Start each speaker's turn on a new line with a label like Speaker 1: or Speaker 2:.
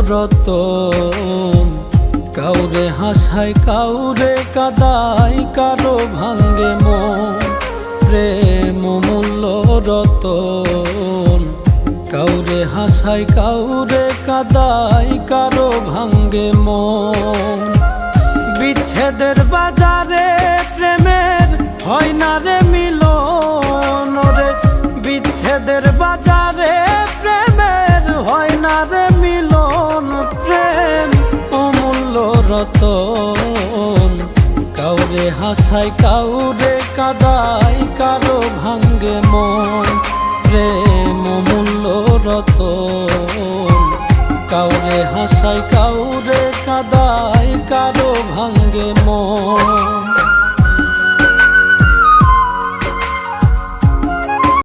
Speaker 1: রতন। কাউরে হাসায় কাউরে কাদায়, কারো ভাঙ্গে মন। প্রেম অমূল্য রতন। কাউরে হাসায় কাউরে কাদায়, কারো ভাঙ্গে মন। বিচ্ছেদের বাজারে প্রেমের হয় না রে মিলন রে। বিচ্ছেদের বাজারে প্রেমের হয় না রে মিলন। প্রেম অমূল্য রতন। কাউরে হাসায় কাউরে কাদায়, কারো ভাঙ্গে মন। প্রেম অমূল্য রতন। কাউরে হাসায়